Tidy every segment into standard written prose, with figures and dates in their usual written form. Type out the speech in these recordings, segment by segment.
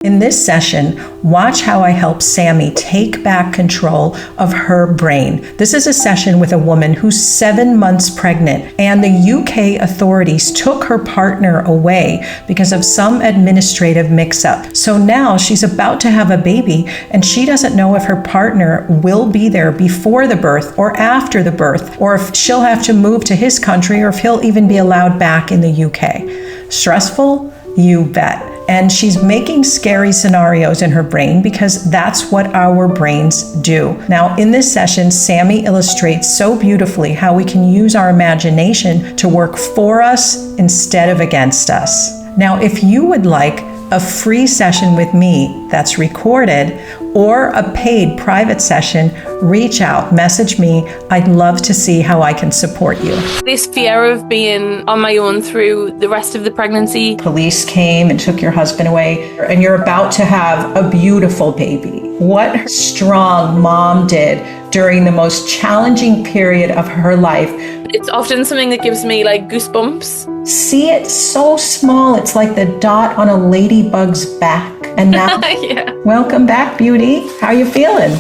In this session, watch how I help Sami take back control of her brain. This is a session with a woman who's 7 months pregnant, and the UK authorities took her partner away because of some administrative mix-up. So now she's about to have a baby, and she doesn't know if her partner will be there before the birth or after the birth, or if she'll have to move to his country, or if he'll even be allowed back in the UK. Stressful? You bet. And she's making scary scenarios in her brain because that's what our brains do. Now, in this session, Sami illustrates so beautifully how we can use our imagination to work for us instead of against us. Now, if you would like a free session with me that's recorded or a paid private session, reach out, message me. I'd love to see how I can support you. This fear of being on my own through the rest of the pregnancy. Police came and took your husband away, and you're about to have a beautiful baby. What her strong mom did during the most challenging period of her life. It's often something that gives me like goosebumps. See it so small, it's like the dot on a ladybug's back. And now, yeah. Welcome back, beauty. How are you feeling?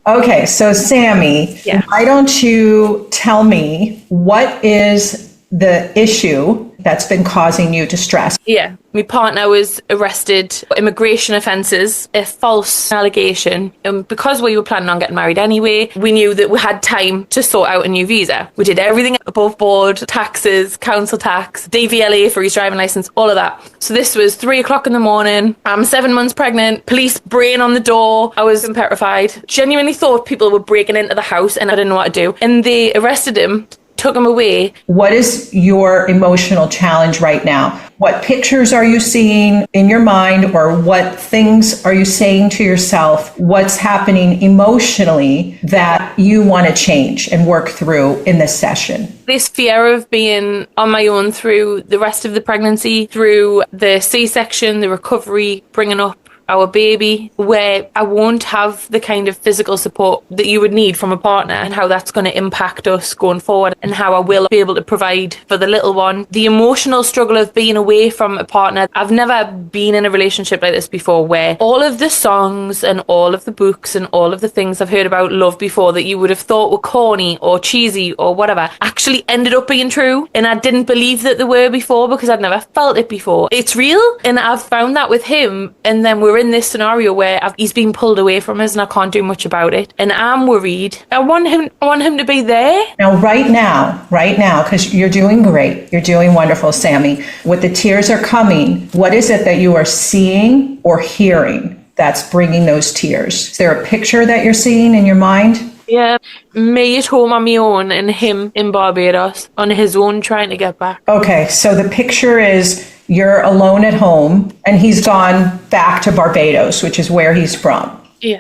Okay, so Sami, why don't you tell me what is the issue that's been causing you distress? Yeah, my partner was arrested for immigration offences, a false allegation. And because we were planning on getting married anyway, we knew that we had time to sort out a new visa. We did everything above board, taxes, council tax, DVLA for his driving licence, all of that. So this was 3 o'clock in the morning. I'm 7 months pregnant, police braying on the door. I was petrified. Genuinely thought people were breaking into the house and I didn't know what to do. And they arrested him, took him away. What is your emotional challenge right now? What pictures are you seeing in your mind, or what things are you saying to yourself? What's happening emotionally that you want to change and work through in this session? This fear of being on my own through the rest of the pregnancy, through the C-section, the recovery, bringing up our baby, where I won't have the kind of physical support that you would need from a partner, and how that's going to impact us going forward, and how I will be able to provide for the little one. The emotional struggle of being away from a partner. I've never been in a relationship like this before, where all of the songs and all of the books and all of the things I've heard about love before that you would have thought were corny or cheesy or whatever actually ended up being true, and I didn't believe that they were before because I'd never felt it before. It's real, and I've found that with him, and then we're in this scenario where he's been pulled away from us and I can't do much about it, and I'm worried. I want him to be there. Now, right now, because you're doing great, you're doing wonderful, Sami. What the tears are coming, what is it that you are seeing or hearing that's bringing those tears? Is there a picture that you're seeing in your mind? Yeah, me at home on my own and him in Barbados on his own trying to get back. Okay, so the picture is you're alone at home and he's gone back to Barbados, which is where he's from. Yeah.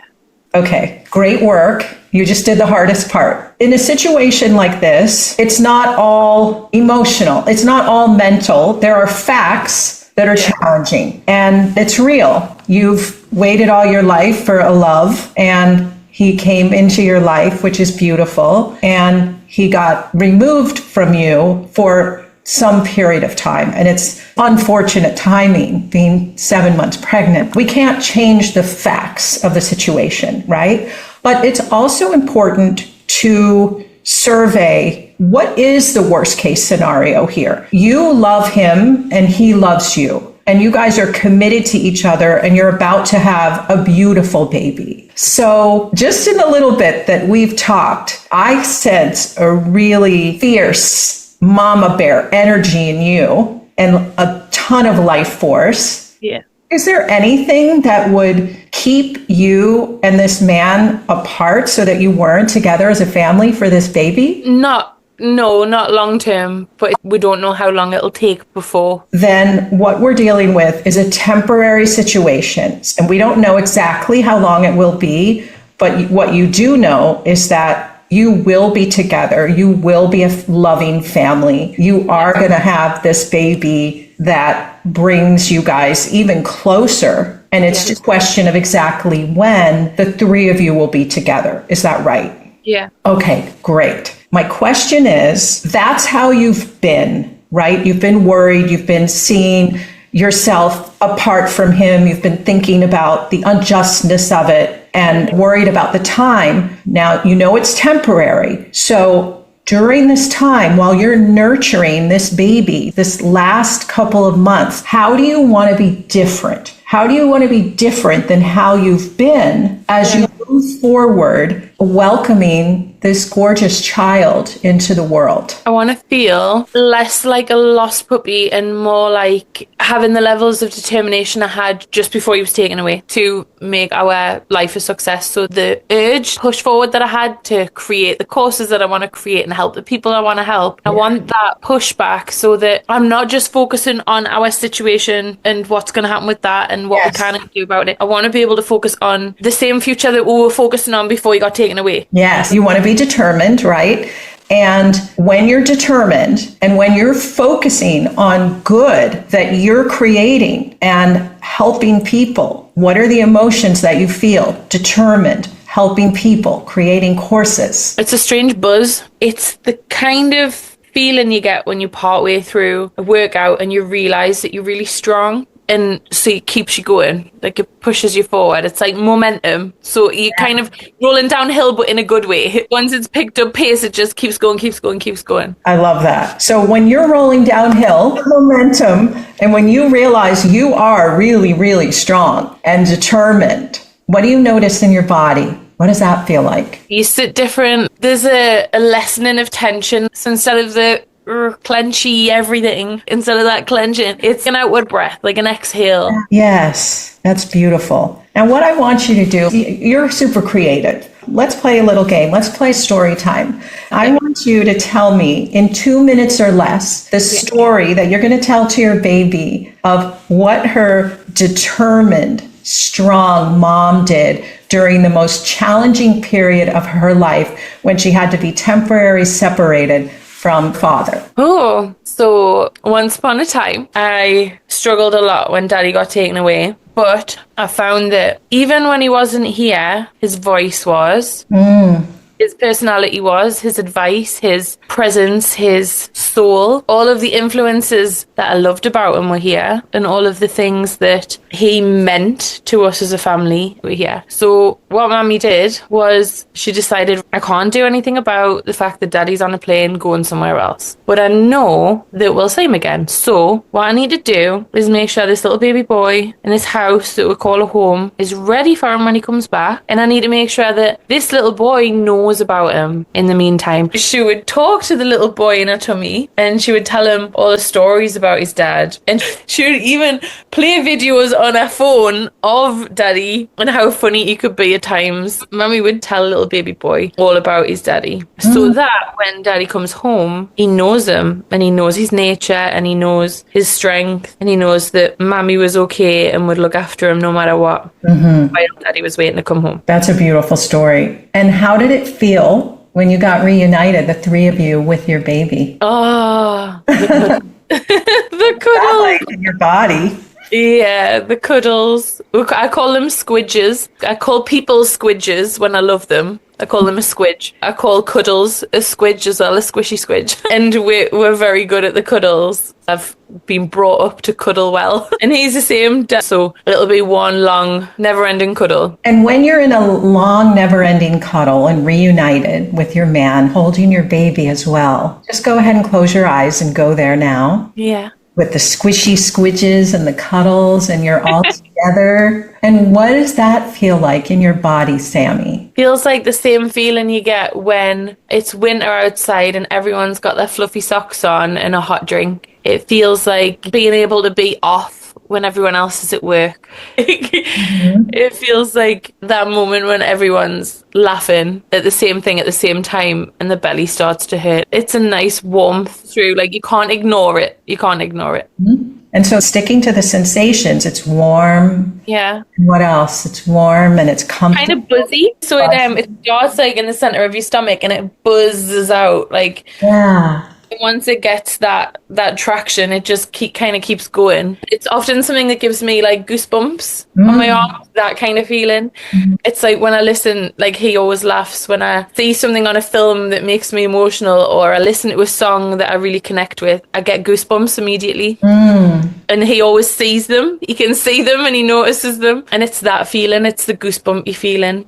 Okay, great work. You just did the hardest part. In a situation like this, it's not all emotional. It's not all mental. There are facts that are challenging, and it's real. You've waited all your life for a love, and he came into your life, which is beautiful, and he got removed from you for some period of time. And it's unfortunate timing, being 7 months pregnant. We can't change the facts of the situation, right? But it's also important to survey what is the worst case scenario here. You love him and he loves you, and you guys are committed to each other, and you're about to have a beautiful baby. So just in the little bit that we've talked, I sense a really fierce mama bear energy in you and a ton of life force. Yeah. Is there anything that would keep you and this man apart so that you weren't together as a family for this baby? No, not long term, but we don't know how long it'll take before. Then what we're dealing with is a temporary situation, and we don't know exactly how long it will be, but what you do know is that you will be together. You will be a loving family. You are going to have this baby that brings you guys even closer. And it's just a question of exactly when the three of you will be together. Is that right? Yeah. Okay, great. My question is, that's how you've been, right? You've been worried. You've been seeing yourself apart from him. You've been thinking about the unjustness of it and worried about the time. Now, you know it's temporary. So during this time, while you're nurturing this baby, this last couple of months, how do you want to be different? How do you want to be different than how you've been as you move forward, welcoming this gorgeous child into the world? I want to feel less like a lost puppy and more like having the levels of determination I had just before he was taken away to make our life a success. So the urge, push forward that I had to create the courses that I want to create and help the people I want to help. I want that pushback so that I'm not just focusing on our situation and what's going to happen with that and what we can do about it. I want to be able to focus on the same future that we were focusing on before he got taken away. Yes, you want to be determined, right? And when you're determined and when you're focusing on good that you're creating and helping people, what are the emotions that you feel? Determined, helping people, creating courses. It's a strange buzz. It's the kind of feeling you get when you partway through a workout and you realize that you're really strong. And so it keeps you going, like it pushes you forward. It's like momentum. So you're kind of rolling downhill, but in a good way. Once it's picked up pace, it just keeps going, keeps going, keeps going. I love that. So when you're rolling downhill, momentum, and when you realize you are really, really strong and determined, what do you notice in your body? What does that feel like? You sit different. There's a lessening of tension. So instead of the clenchy everything, instead of that clenching, it's an outward breath, like an exhale. Yes, that's beautiful. Now what I want you to do, you're super creative. Let's play a little game. Let's play story time. I want you to tell me in 2 minutes or less the story that you're going to tell to your baby of what her determined, strong mom did during the most challenging period of her life when she had to be temporarily separated from father. Oh, so once upon a time, I struggled a lot when Daddy got taken away. But I found that even when he wasn't here, his voice was, his personality was, his advice, his presence, his soul, all of the influences that I loved about him were here, and all of the things that he meant to us as a family were here. So what Mommy did was she decided, I can't do anything about the fact that Daddy's on a plane going somewhere else, but I know that we'll see him again. So what I need to do is make sure this little baby boy in this house that we call a home is ready for him when he comes back, and I need to make sure that this little boy knows about him in the meantime. She would talk to the little boy in her tummy and she would tell him all the stories about his dad, and she would even play videos on her phone of Daddy and how funny he could be at times. Mommy would tell little baby boy all about his daddy so that when Daddy comes home, he knows him and he knows his nature and he knows his strength and he knows that Mommy was okay and would look after him no matter what while Daddy was waiting to come home. That's a beautiful story. And how did it feel when you got reunited, the three of you, with your baby? Oh, the cuddles. Like in your body. Yeah, the cuddles. I call them squidges. I call people squidges when I love them. I call them a squidge. I call cuddles a squidge as well, a squishy squidge. And we're very good at the cuddles. I've been brought up to cuddle well. And he's the same. So it'll be one long, never-ending cuddle. And when you're in a long, never-ending cuddle and reunited with your man, holding your baby as well, just go ahead and close your eyes and go there now. Yeah. With the squishy squidges and the cuddles, and you're all together. And what does that feel like in your body, Sami? Feels like the same feeling you get when it's winter outside and everyone's got their fluffy socks on and a hot drink. It feels like being able to be off when everyone else is at work. It feels like that moment when everyone's laughing at the same thing at the same time and the belly starts to hurt. It's a nice warmth through, like you can't ignore it. You can't ignore it. And so sticking to the sensations, it's warm. Yeah. What else? It's warm and it's comfortable. Kind of buzzy. So it starts like in the center of your stomach and it buzzes out like. Yeah. Once it gets that traction, it just kind of keeps going. It's often something that gives me like goosebumps on my arm, that kind of feeling. It's like when I listen, like he always laughs when I see something on a film that makes me emotional, or I listen to a song that I really connect with, I get goosebumps immediately. And he always sees them. He can see them and he notices them. And it's that feeling, it's the goosebumpy feeling.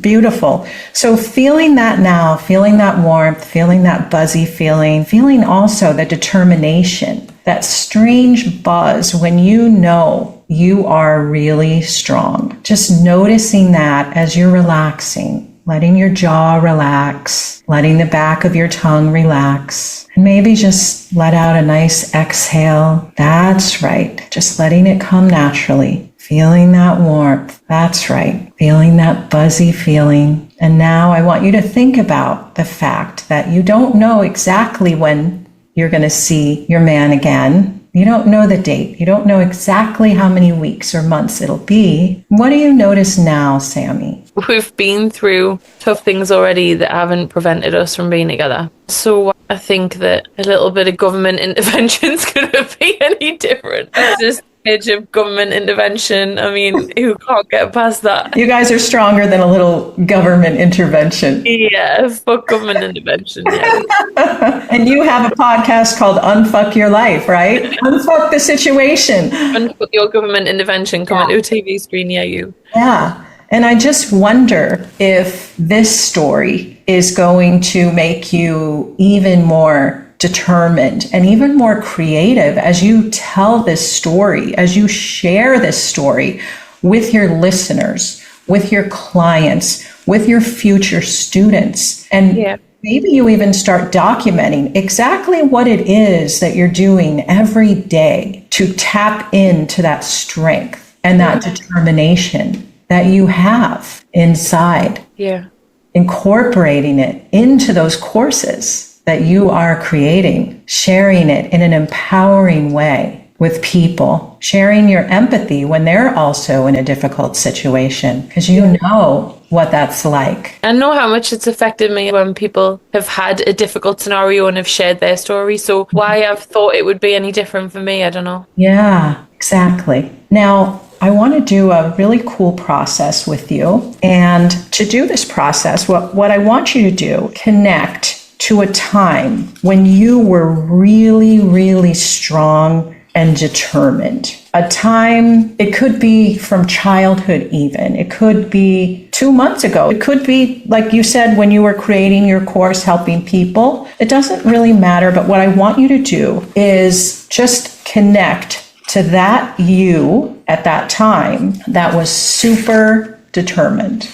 Beautiful. So feeling that now, feeling that warmth, feeling that buzzy feeling also the determination, that strange buzz when you know you are really strong. Just noticing that as you're relaxing, letting your jaw relax, letting the back of your tongue relax, and maybe just let out a nice exhale. That's right. Just letting it come naturally. Feeling that warmth. That's right. Feeling that buzzy feeling. And now I want you to think about the fact that you don't know exactly when you're going to see your man again. You don't know the date. You don't know exactly how many weeks or months it'll be. What do you notice now, Sami? We've been through tough things already that haven't prevented us from being together. So I think that a little bit of government intervention is going to be any different. It's just age of government intervention. I mean, who can't get past that? You guys are stronger than a little government intervention. Yeah, fuck government intervention. Yeah. And you have a podcast called Unfuck Your Life, right? Unfuck the situation. Unfuck your government intervention coming to a TV screen near you. Yeah. And I just wonder if this story is going to make you even more determined and even more creative as you tell this story, as you share this story with your listeners, with your clients, with your future students. And maybe you even start documenting exactly what it is that you're doing every day to tap into that strength and that determination that you have inside. Yeah. Incorporating it into those courses that you are creating, sharing it in an empowering way with people, sharing your empathy when they're also in a difficult situation, because you know what that's like. I know how much it's affected me when people have had a difficult scenario and have shared their story. So why I've thought it would be any different for me, I don't know. Yeah, exactly. Now, I want to do a really cool process with you. And to do this process, what I want you to do, connect to a time when you were really, really strong and determined. A time, it could be from childhood even. It could be 2 months ago. It could be, like you said, when you were creating your course, helping people. It doesn't really matter, but what I want you to do is just connect to that you at that time that was super determined.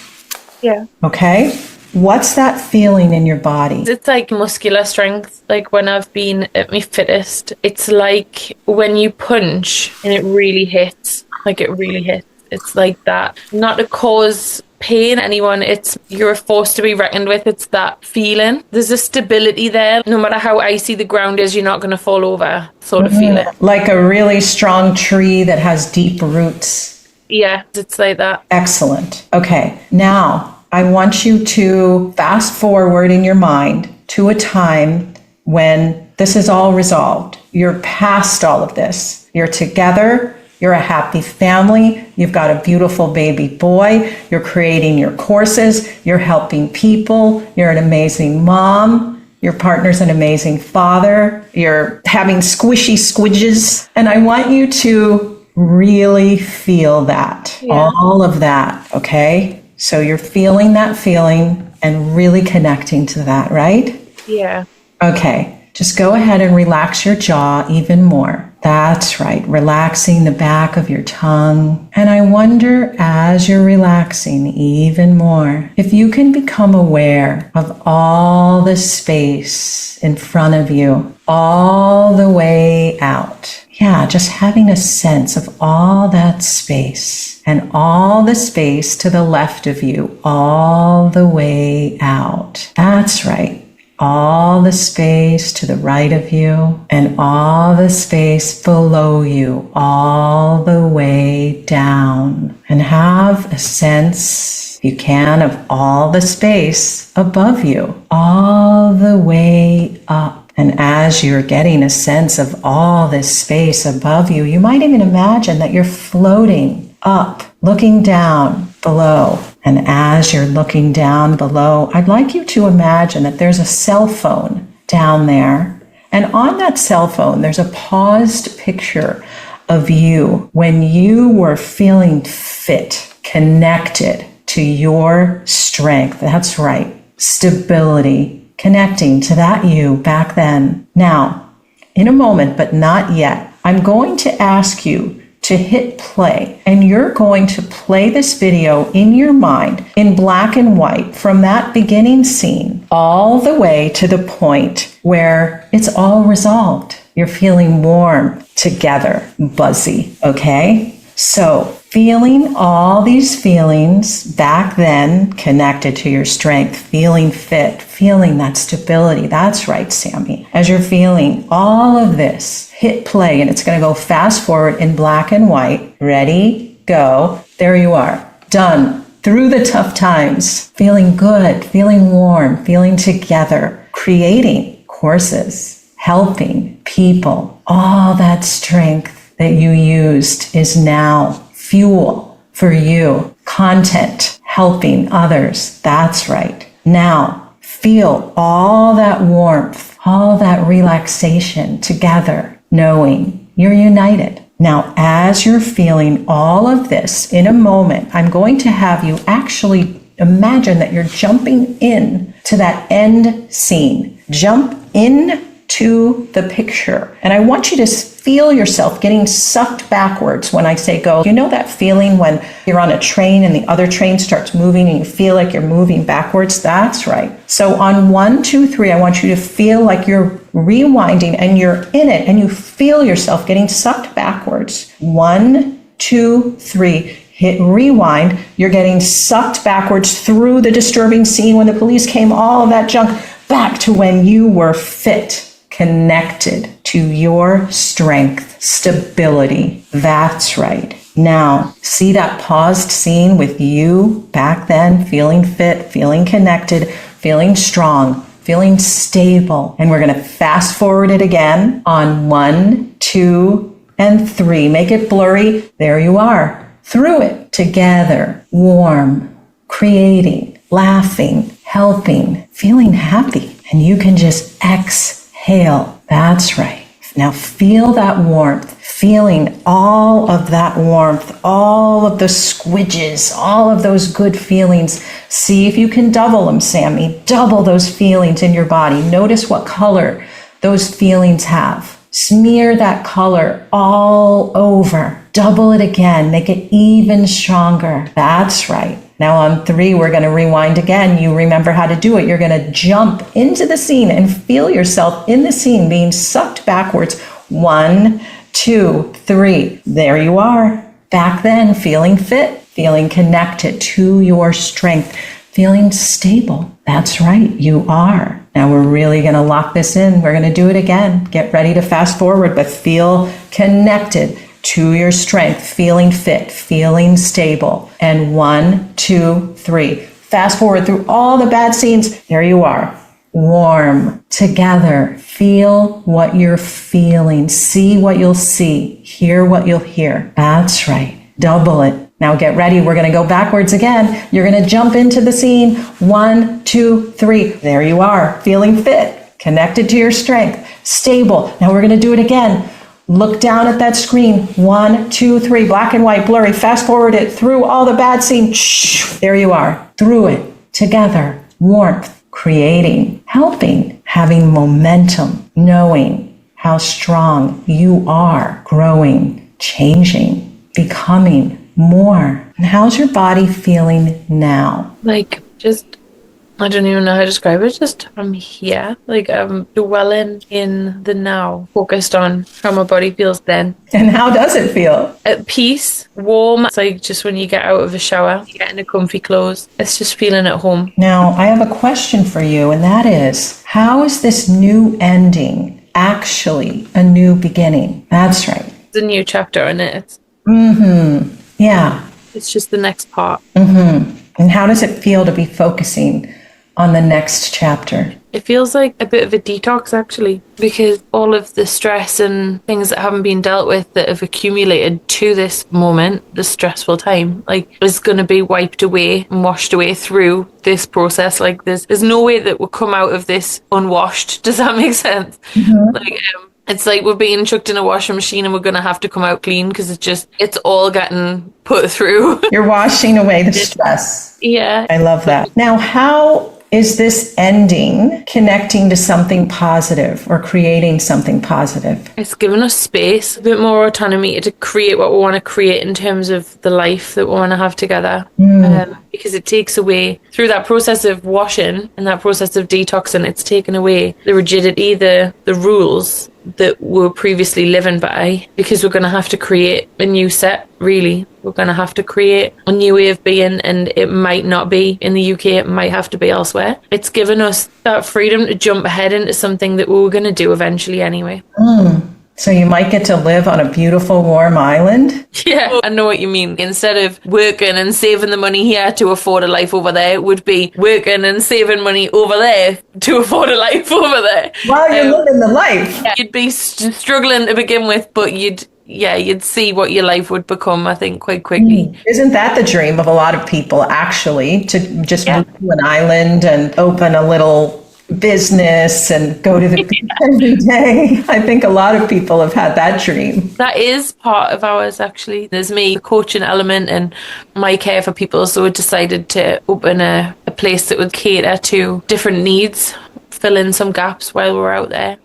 Yeah. Okay? What's that feeling in your body? It's like muscular strength, like when I've been at my fittest. It's like when you punch and it really hits, like it really hits. It's like that. Not to cause pain anyone, it's you're a force to be reckoned with. It's that feeling. There's a stability there. No matter how icy the ground is, you're not going to fall over, sort of feeling. Like a really strong tree that has deep roots. Yeah, it's like that. Excellent. Okay, now I want you to fast forward in your mind to a time when this is all resolved. You're past all of this. You're together. You're a happy family. You've got a beautiful baby boy. You're creating your courses. You're helping people. You're an amazing mom. Your partner's an amazing father. You're having squishy squidges. And I want you to really feel that, all of that, okay? So you're feeling that feeling and really connecting to that, right? Yeah. Okay, just go ahead and relax your jaw even more. That's right, relaxing the back of your tongue. And I wonder, as you're relaxing even more, if you can become aware of all the space in front of you, all the way out. Yeah, just having a sense of all that space and all the space to the left of you, all the way out. That's right. All the space to the right of you and all the space below you, all the way down. And have a sense, if you can, of all the space above you, all the way up. And as you're getting a sense of all this space above you, you might even imagine that you're floating up, looking down below. And as you're looking down below, I'd like you to imagine that there's a cell phone down there. And on that cell phone, there's a paused picture of you when you were feeling fit, connected to your strength. That's right. Stability. Connecting to that you back then. Now, in a moment, but not yet, I'm going to ask you to hit play, and you're going to play this video in your mind in black and white from that beginning scene all the way to the point where it's all resolved. You're feeling warm, together, buzzy, okay? So, feeling all these feelings back then connected to your strength, feeling fit, feeling that stability. That's right, Sami. As you're feeling all of this, hit play, and it's going to go fast forward in black and white. Ready, go. There you are. Done. Through the tough times, feeling good, feeling warm, feeling together, creating courses, helping people. All that strength that you used is now fuel for you. Content, helping others. That's right. Now, feel all that warmth, all that relaxation together, knowing you're united. Now, as you're feeling all of this in a moment, I'm going to have you actually imagine that you're jumping in to that end scene. Jump in to the picture. And I want you to feel yourself getting sucked backwards when I say go. You know that feeling when you're on a train and the other train starts moving and you feel like you're moving backwards? That's right. So on 1, 2, 3, I want you to feel like you're rewinding and you're in it and you feel yourself getting sucked backwards. 1, 2, 3. Hit rewind. You're getting sucked backwards through the disturbing scene when the police came, all of that junk, back to when you were fit, connected to your strength, stability. That's right. Now, see that paused scene with you back then, feeling fit, feeling connected, feeling strong, feeling stable. And we're going to fast forward it again on 1, 2, and 3. Make it blurry. There you are. Through it, together, warm, creating, laughing, helping, feeling happy. And you can just exhale. That's right. Now feel that warmth, feeling all of that warmth, all of the squidges, all of those good feelings. See if you can double them, Sami. Double those feelings in your body. Notice what color those feelings have. Smear that color all over. Double it again. Make it even stronger. That's right. Now on 3, we're going to rewind again. You remember how to do it. You're going to jump into the scene and feel yourself in the scene being sucked backwards. 1, 2, 3. There you are. Back then, feeling fit, feeling connected to your strength, feeling stable. That's right. You are. Now we're really going to lock this in. We're going to do it again. Get ready to fast forward, but feel connected to your strength, feeling fit, feeling stable. And 1, 2, 3. Fast forward through all the bad scenes. There you are. Warm, together. Feel what you're feeling. See what you'll see. Hear what you'll hear. That's right. Double it. Now get ready. We're going to go backwards again. You're going to jump into the scene. 1, 2, 3. There you are. Feeling fit, connected to your strength, stable. Now we're going to do it again. Look down at that screen. 1, 2, 3, black and white, blurry. Fast forward it through all the bad scenes. Shh, there you are. Through it, together, warmth, creating, helping, having momentum, knowing how strong you are, growing, changing, becoming more. And how's your body feeling now? Like, just, I don't even know how to describe it. Just, I'm here. Like, I'm dwelling in the now, focused on how my body feels then. And how does it feel? At peace, warm. It's like just when you get out of the shower, you get into comfy clothes. It's just feeling at home. Now, I have a question for you, and that is, how is this new ending actually a new beginning? That's right. It's a new chapter in it. Yeah. It's just the next part. And how does it feel to be focusing on the next chapter? It feels like a bit of a detox, actually, because all of the stress and things that haven't been dealt with that have accumulated to this moment, the stressful time, like, is going to be wiped away and washed away through this process. Like, there's no way that we'll come out of this unwashed. Does that make sense? Like, it's like we're being chucked in a washing machine and we're going to have to come out clean because it's all getting put through. You're washing away the stress. Yeah. I love that. Now, how is this ending connecting to something positive or creating something positive? It's given us space, a bit more autonomy to create what we want to create in terms of the life that we want to have together. Because it takes away, through that process of washing and that process of detoxing, it's taken away the rigidity, the rules that we were previously living by, because we're going to have to create a new set, really. We're going to have to create a new way of being, and it might not be in the UK, it might have to be elsewhere. It's given us that freedom to jump ahead into something that we were going to do eventually anyway. So you might get to live on a beautiful, warm island? Yeah, I know what you mean. Instead of working and saving the money here to afford a life over there, it would be working and saving money over there to afford a life over there. While you're living the life. Yeah, you'd be struggling to begin with, but you'd see what your life would become, I think, quite quickly. Isn't that the dream of a lot of people, actually, to just move to an island and open a little business and go to the beach every day? I think a lot of people have had that dream. That is part of ours, actually. There's me, the coaching element, and my care for people. So we decided to open a place that would cater to different needs, fill in some gaps while we're out there.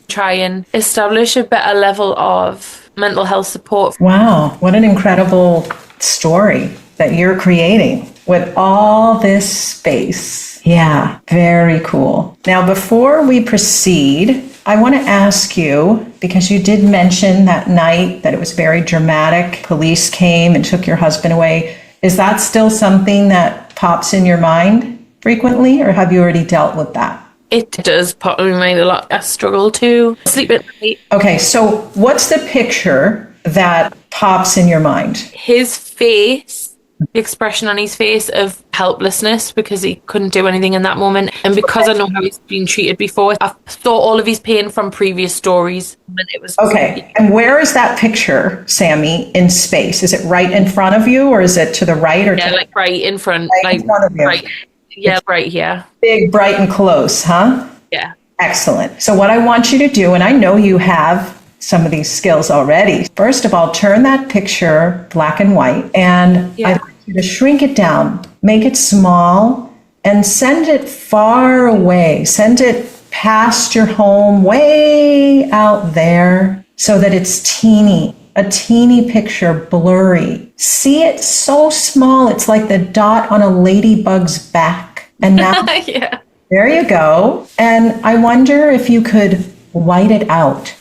Try and establish a better level of mental health support. Wow, what an incredible story that you're creating with all this space. Yeah, very cool. Now, before we proceed, I want to ask you, because you did mention that night that it was very dramatic. Police came and took your husband away. Is that still something that pops in your mind frequently, or have you already dealt with that? It does pop in my mind a lot. I struggle to sleep at night. Okay, so what's the picture that pops in your mind? His face, the expression on his face of helplessness because he couldn't do anything in that moment. And because I know how he's been treated before, I saw all of his pain from previous stories. And it was okay. And where is that picture, Sami, in space? Is it right in front of you, or is it to the right? Or like right in front. Right in front of you. Right. Yeah, right here. Big, bright, and close, huh? Yeah. Excellent. So what I want you to do, and I know you have some of these skills already. First of all, turn that picture black and white, and I'd like you to shrink it down, make it small, and send it far away. Send it past your home, way out there, so that it's teeny, a teeny picture, blurry. See it so small, it's like the dot on a ladybug's back. And now, there you go. And I wonder if you could white it out.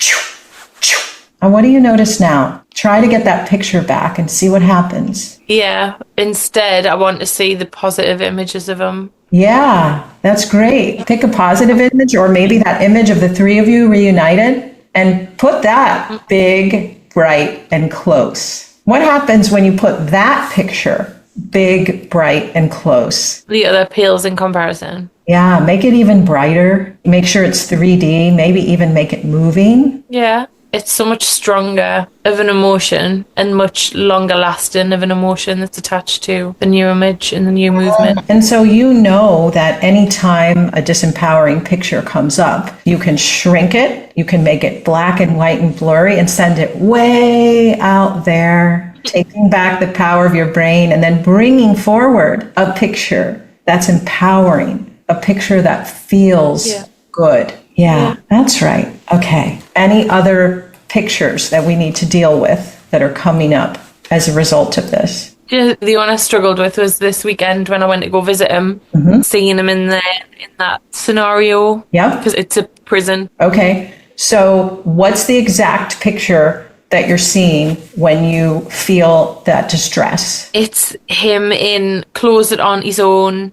And what do you notice now? Try to get that picture back and see what happens. Yeah. Instead, I want to see the positive images of him. Yeah, that's great. Pick a positive image, or maybe that image of the three of you reunited, and put that big, bright, and close. What happens when you put that picture big, bright, and close? The other pales in comparison. Yeah, make it even brighter. Make sure it's 3D, maybe even make it moving. Yeah. It's so much stronger of an emotion and much longer lasting of an emotion that's attached to the new image and the new movement. And so you know that anytime a disempowering picture comes up, you can shrink it, you can make it black and white and blurry and send it way out there, taking back the power of your brain and then bringing forward a picture that's empowering, a picture that feels good. Yeah, that's right. Okay. Any other pictures that we need to deal with that are coming up as a result of this? The one I struggled with was this weekend when I went to go visit him, seeing him in that scenario. Yeah. Because it's a prison. Okay. So what's the exact picture that you're seeing when you feel that distress? It's him in closet on his own,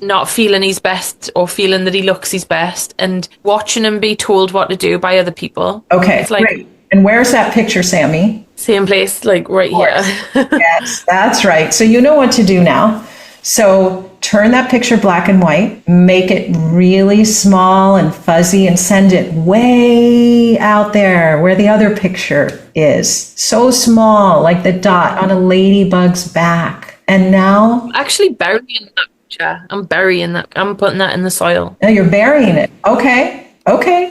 not feeling his best or feeling that he looks his best, and watching him be told what to do by other people. Okay, it's like, great. And where's that picture, Sami? Same place, like right here. Yes, that's right. So you know what to do now. So turn that picture black and white, make it really small and fuzzy, and send it way out there where the other picture is. So small, like the dot on a ladybug's back. And now... I'm actually burying that picture. I'm burying that. I'm putting that in the soil. Now you're burying it. Okay.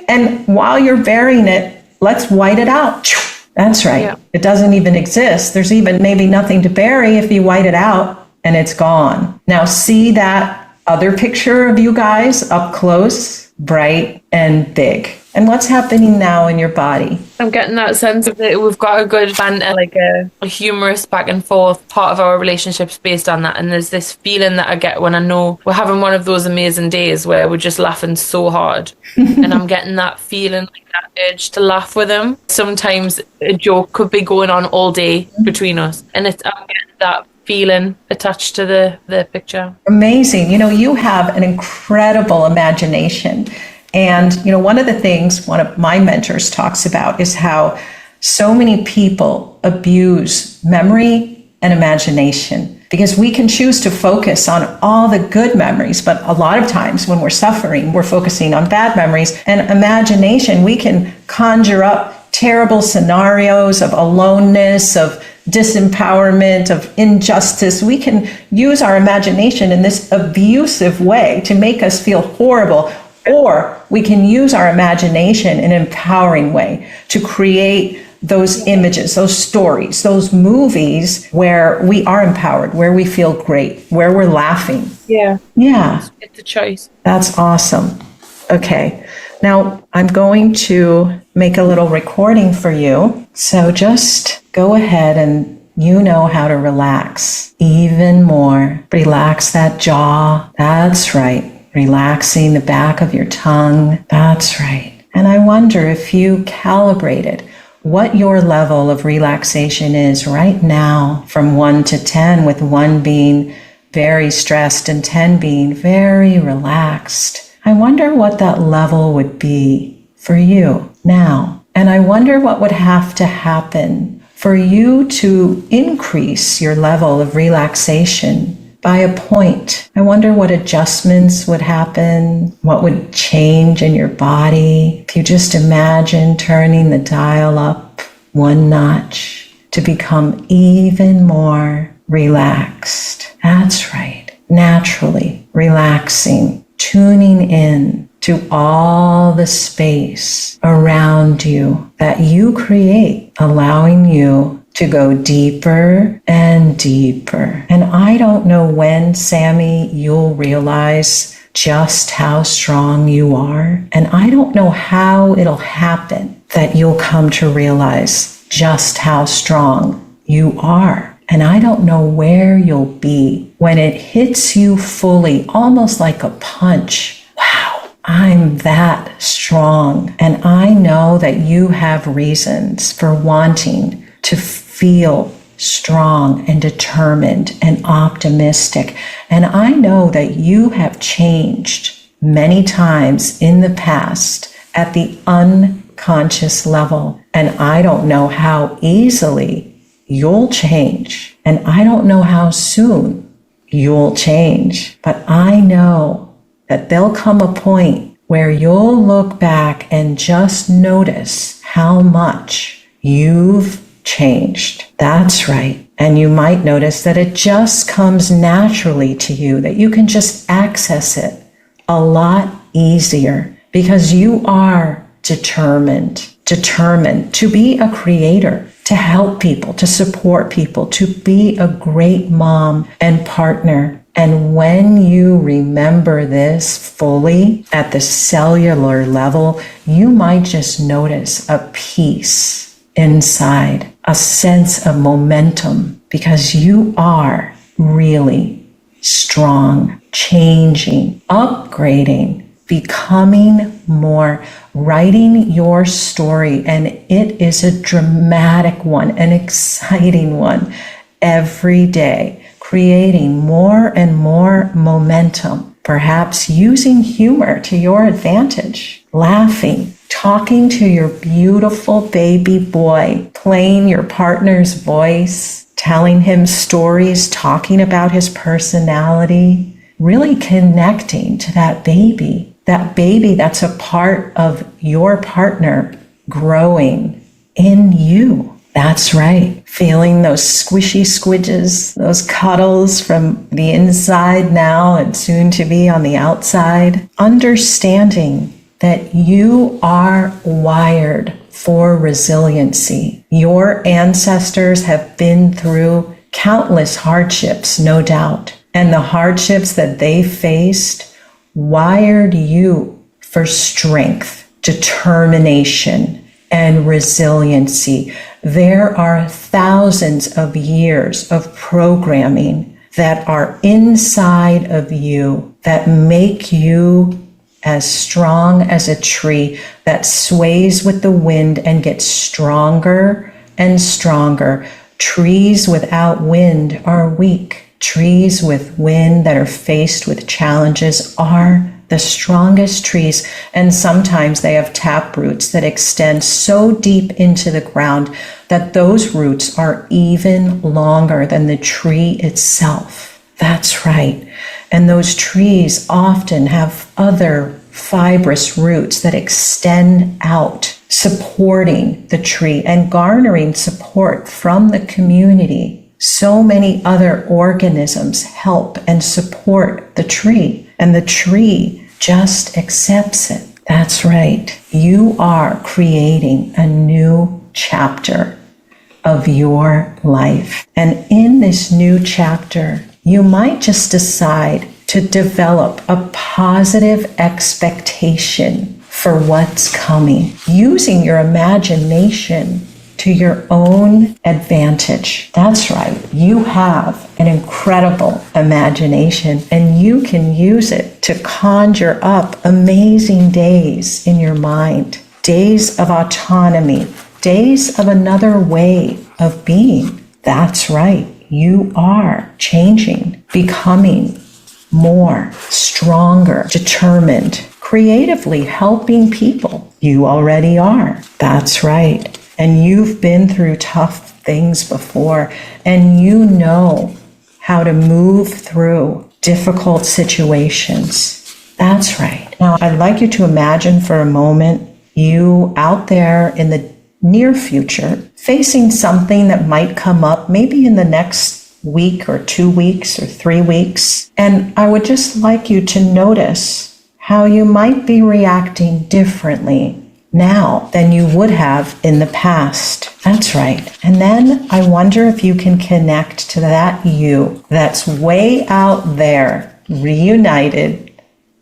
And while you're burying it, let's white it out. That's right. Yeah. It doesn't even exist. There's even maybe nothing to bury if you white it out and it's gone. Now see that other picture of you guys up close, bright and big. And what's happening now in your body? I'm getting that sense of that we've got a good banter, like a humorous back and forth. Part of our relationship's based on that. And there's this feeling that I get when I know we're having one of those amazing days where we're just laughing so hard. And I'm getting that feeling, like that urge to laugh with him. Sometimes a joke could be going on all day between us. And I'm getting that feeling attached to the picture. Amazing. You have an incredible imagination. And, one of the things one of my mentors talks about is how so many people abuse memory and imagination, because we can choose to focus on all the good memories. But a lot of times when we're suffering, we're focusing on bad memories. And imagination, we can conjure up terrible scenarios of aloneness, of disempowerment, of injustice. We can use our imagination in this abusive way to make us feel horrible. Or we can use our imagination in an empowering way to create those images, those stories, those movies where we are empowered, where we feel great, where we're laughing. Yeah. It's a choice. That's awesome. Okay. Now I'm going to make a little recording for you. So just go ahead and you know how to relax even more. Relax that jaw. That's right. Relaxing the back of your tongue. That's right. And I wonder if you calibrated what your level of relaxation is right now from 1 to 10, with 1 being very stressed and 10 being very relaxed. I wonder what that level would be for you now. And I wonder what would have to happen for you to increase your level of relaxation by a point. I wonder what adjustments would happen, what would change in your body if you just imagine turning the dial up 1 notch to become even more relaxed. That's right. Naturally relaxing, tuning in to all the space around you that you create, allowing you to go deeper and deeper. And I don't know when, Sami, you'll realize just how strong you are. And I don't know how it'll happen that you'll come to realize just how strong you are. And I don't know where you'll be when it hits you fully, almost like a punch. Wow, I'm that strong. And I know that you have reasons for wanting to feel strong and determined and optimistic. And I know that you have changed many times in the past at the unconscious level. And I don't know how easily you'll change. And I don't know how soon you'll change. But I know that there'll come a point where you'll look back and just notice how much you've changed. That's right. And you might notice that it just comes naturally to you, that you can just access it a lot easier because you are determined to be a creator, to help people, to support people, to be a great mom and partner. And when you remember this fully at the cellular level, you might just notice a peace inside, a sense of momentum, because you are really strong, changing, upgrading, becoming more, writing your story. And it is a dramatic one, an exciting one every day, creating more and more momentum, perhaps using humor to your advantage, laughing, talking to your beautiful baby boy, playing your partner's voice, telling him stories, talking about his personality, really connecting to that baby that's a part of your partner growing in you. That's right. Feeling those squishy squidges, those cuddles from the inside now and soon to be on the outside. Understanding that you are wired for resiliency. Your ancestors have been through countless hardships, no doubt. And the hardships that they faced wired you for strength, determination, and resiliency. There are thousands of years of programming that are inside of you that make you as strong as a tree that sways with the wind and gets stronger and stronger. Trees without wind are weak. Trees with wind that are faced with challenges are the strongest trees, and sometimes they have tap roots that extend so deep into the ground that those roots are even longer than the tree itself. That's right. And those trees often have other fibrous roots that extend out, supporting the tree and garnering support from the community. So many other organisms help and support the tree. And the tree just accepts it. That's right. You are creating a new chapter of your life. And in this new chapter, you might just decide to develop a positive expectation for what's coming, using your imagination to your own advantage. That's right. You have an incredible imagination, and you can use it to conjure up amazing days in your mind, days of autonomy, days of another way of being. That's right. You are changing, becoming more, stronger, determined, creatively helping people. You already are. That's right. And you've been through tough things before, and you know how to move through difficult situations. That's right. Now, I'd like you to imagine for a moment you out there in the near future facing something that might come up maybe in the next week or 2 weeks or 3 weeks. And I would just like you to notice how you might be reacting differently now than you would have in the past. That's right. And then I wonder if you can connect to that you that's way out there, reunited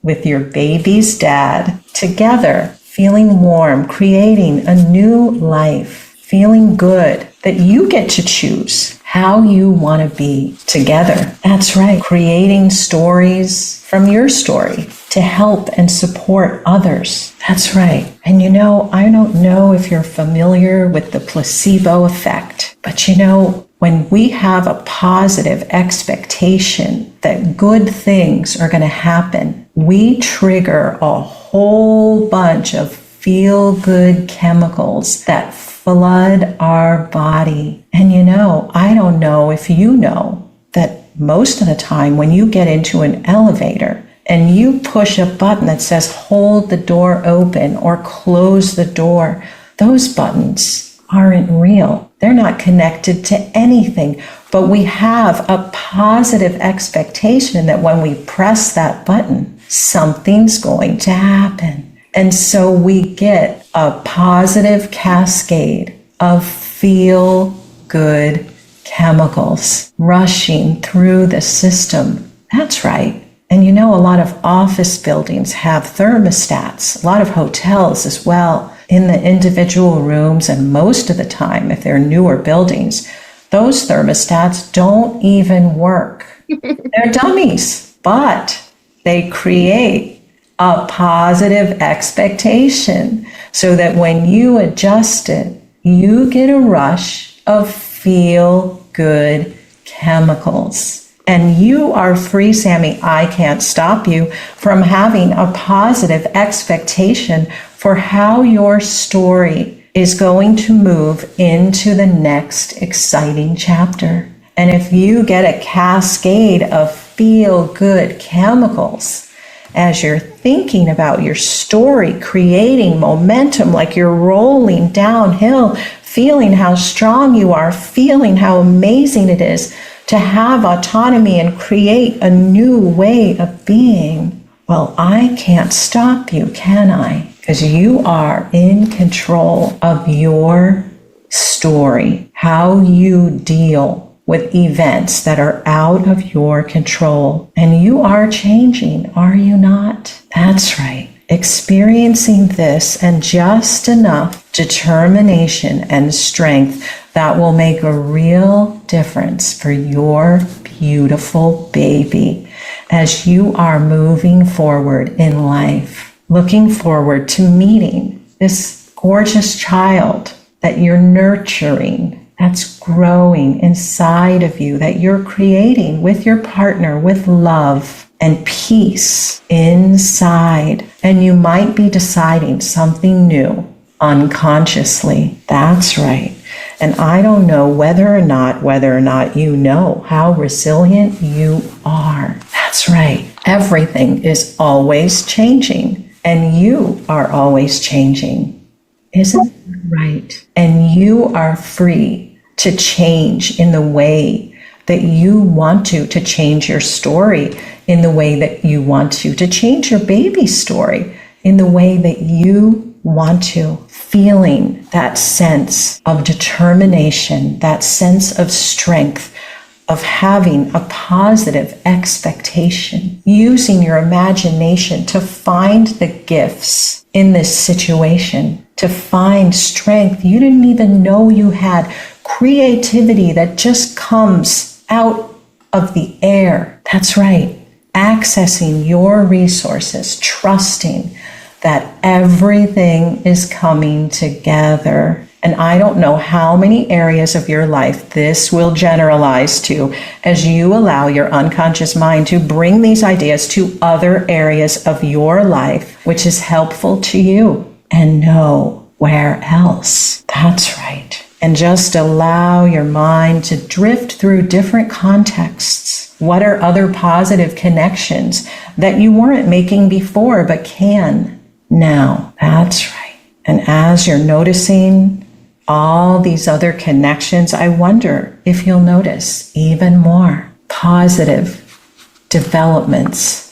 with your baby's dad, together, feeling warm, creating a new life, feeling good, that you get to choose how you want to be together. That's right. Creating stories from your story to help and support others. That's right. And you know, I don't know if you're familiar with the placebo effect, but you know, when we have a positive expectation that good things are going to happen, we trigger a whole bunch of feel-good chemicals that flood our body. And you know, I don't know if you know that most of the time when you get into an elevator and you push a button that says hold the door open or close the door, those buttons aren't real. They're not connected to anything. But we have a positive expectation that when we press that button, something's going to happen. And so we get a positive cascade of feel-good chemicals rushing through the system. That's right. And you know, a lot of office buildings have thermostats, a lot of hotels as well, in the individual rooms. And most of the time, if they're newer buildings, those thermostats don't even work. They're dummies, but they create a positive expectation so that when you adjust it, you get a rush of feel-good chemicals. And you are free, Sami. I can't stop you from having a positive expectation for how your story is going to move into the next exciting chapter. And if you get a cascade of feel good chemicals as you're thinking about your story, creating momentum like you're rolling downhill, feeling how strong you are, feeling how amazing it is to have autonomy and create a new way of being. Well, I can't stop you, can I? Because you are in control of your story, how you deal with events that are out of your control. And you are changing, are you not? That's right. Experiencing this and just enough determination and strength that will make a real difference for your beautiful baby as you are moving forward in life, looking forward to meeting this gorgeous child that you're nurturing, that's growing inside of you, that you're creating with your partner, with love and peace inside. And you might be deciding something new unconsciously. That's right. And I don't know whether or not you know how resilient you are. That's right. Everything is always changing, and you are always changing. Isn't that right? And you are free to change in the way that you want to change your story in the way that you want to change your baby's story in the way that you want to, feeling that sense of determination, that sense of strength, of having a positive expectation, using your imagination to find the gifts in this situation, to find strength you didn't even know you had, creativity that just comes out of the air. That's right. Accessing your resources, trusting that everything is coming together. And I don't know how many areas of your life this will generalize to as you allow your unconscious mind to bring these ideas to other areas of your life, which is helpful to you and nowhere else. That's right. And just allow your mind to drift through different contexts. What are other positive connections that you weren't making before but can now? That's right. And as you're noticing all these other connections, I wonder if you'll notice even more positive developments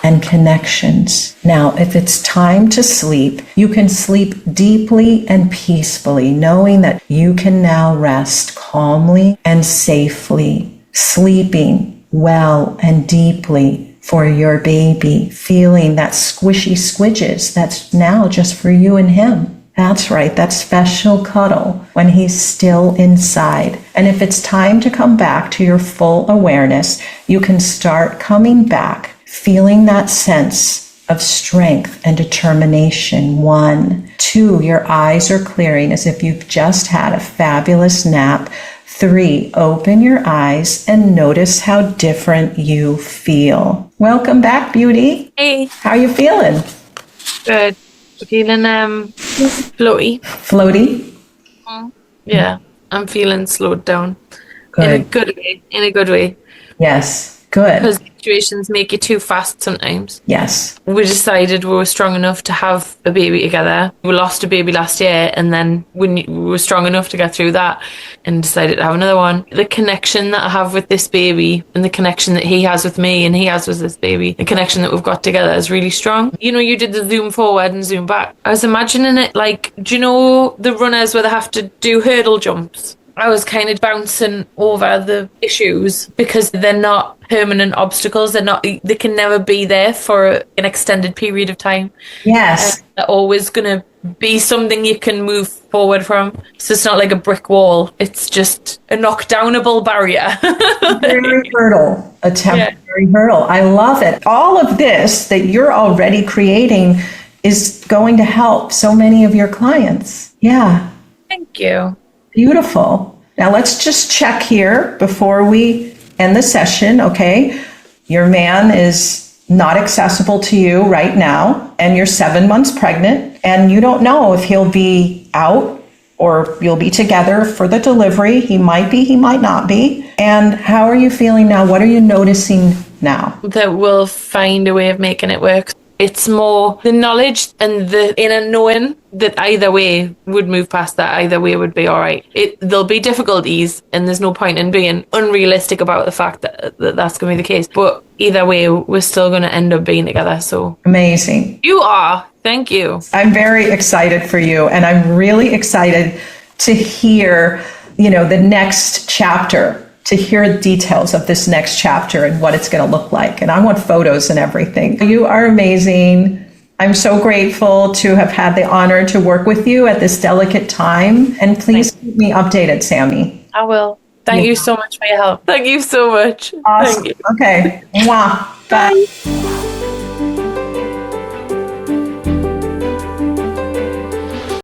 and connections. Now, if it's time to sleep, you can sleep deeply and peacefully, knowing that you can now rest calmly and safely, sleeping well and deeply for your baby, feeling that squishy squidges that's now just for you and him. That's right, that special cuddle when he's still inside. And if it's time to come back to your full awareness, you can start coming back, feeling that sense of strength and determination. 1, 2, your eyes are clearing as if you've just had a fabulous nap. 3, open your eyes and notice how different you feel. Welcome back, beauty. Hey. How are you feeling? Good. Feeling floaty. Floaty? Yeah, I'm feeling slowed down. Good. In a good way. In a good way. Yes, good. Because situations make you too fast sometimes. Yes. We decided we were strong enough to have a baby together. We lost a baby last year, and then we were strong enough to get through that and decided to have another one. The connection that I have with this baby and the connection that he has with me and he has with this baby, the connection that we've got together is really strong. You know, you did the zoom forward and zoom back. I was imagining it like, do you know the runners where they have to do hurdle jumps? I was kind of bouncing over the issues because they're not permanent obstacles. They can never be there for an extended period of time. Yes. They're always going to be something you can move forward from. So it's not like a brick wall. It's just a knockdownable barrier. Temporary hurdle. A temporary hurdle. I love it. All of this that you're already creating is going to help so many of your clients. Yeah. Thank you. Beautiful. Now let's just check here before we end the session, okay? Your man is not accessible to you right now, and you're 7 months pregnant, and you don't know if he'll be out or you'll be together for the delivery. He might be, he might not be. And how are you feeling now? What are you noticing now. That we'll find a way of making it work. It's more the knowledge and the inner knowing that either way would move past that. Either way would be all right. There'll be difficulties, and there's no point in being unrealistic about the fact that that's going to be the case. But either way, we're still going to end up being together. So amazing. You are. Thank you. I'm very excited for you, and I'm really excited to hear, the next chapter, to hear details of this next chapter and what it's going to look like. And I want photos and everything. You are amazing. I'm so grateful to have had the honor to work with you at this delicate time. And please keep me updated, Sami. I will. Thank you so much for your help. Thank you so much. Awesome. Thank you. Okay. Mwah. Bye.